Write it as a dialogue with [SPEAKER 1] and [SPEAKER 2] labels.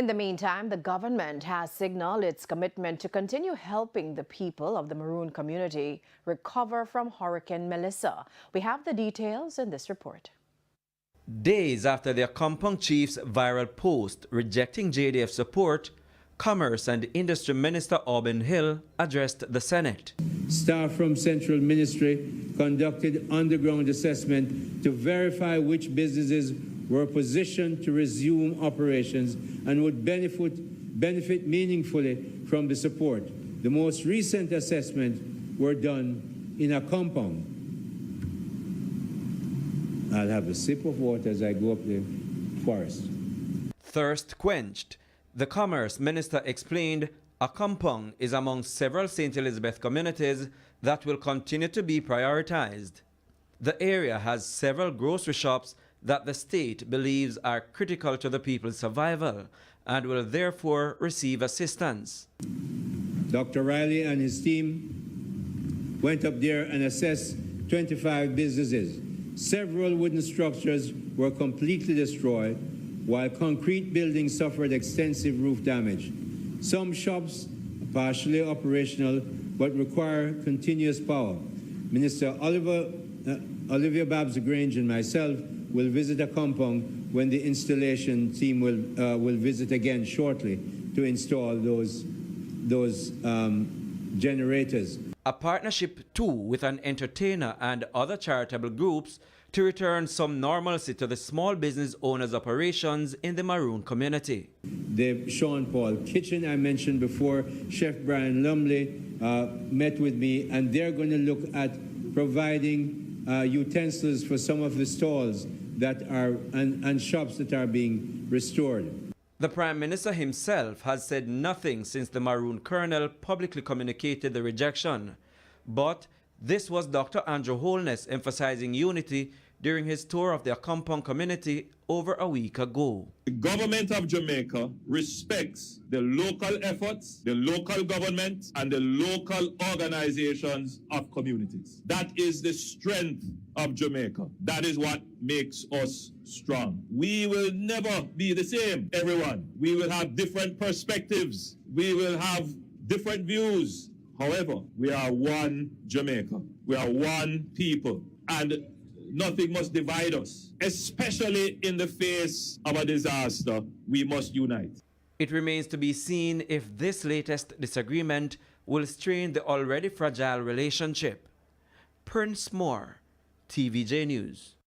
[SPEAKER 1] In the meantime, the government has signaled its commitment to continue helping the people of the Maroon community recover from Hurricane Melissa. We have the details in this report.
[SPEAKER 2] Days after the Accompong chief's viral post rejecting JDF support, Commerce and Industry Minister Auburn Hill addressed the Senate.
[SPEAKER 3] Staff from Central Ministry conducted underground assessment to verify which businesses were positioned to resume operations and would benefit meaningfully from the support. The most recent assessments were done in Accompong. I'll have a sip of water as I go up the forest.
[SPEAKER 2] Thirst quenched, the Commerce Minister explained Accompong is among several St. Elizabeth communities that will continue to be prioritized. The area has several grocery shops that the state believes are critical to the people's survival and will therefore receive assistance.
[SPEAKER 3] Dr. Riley and his team went up there and assessed 25 businesses. Several wooden structures were completely destroyed, while concrete buildings suffered extensive roof damage. Some shops are partially operational but require continuous power. Minister Olivia Babs-Grange and myself will visit Accompong when the installation team will visit again shortly to install those generators.
[SPEAKER 2] A partnership too with an entertainer and other charitable groups to return some normalcy to the small business owners' operations in the Maroon community.
[SPEAKER 3] The Sean Paul Kitchen I mentioned before, Chef Brian Lumley met with me, and they're going to look at providing utensils for some of the stalls that are and shops that are being restored.
[SPEAKER 2] The Prime Minister himself has said nothing since the Maroon Colonel publicly communicated the rejection. But this was Dr. Andrew Holness emphasizing unity during his tour of the Accompong community over a week ago.
[SPEAKER 4] The government of Jamaica respects the local efforts, the local government, and the local organizations of communities. That is the strength of Jamaica. That is what makes us strong. We will never be the same, everyone. We will have different perspectives. We will have different views. However, we are one Jamaica. We are one people. And nothing must divide us. Especially in the face of a disaster, we must unite.
[SPEAKER 2] It remains to be seen if this latest disagreement will strain the already fragile relationship. Prince Moore, TVJ News.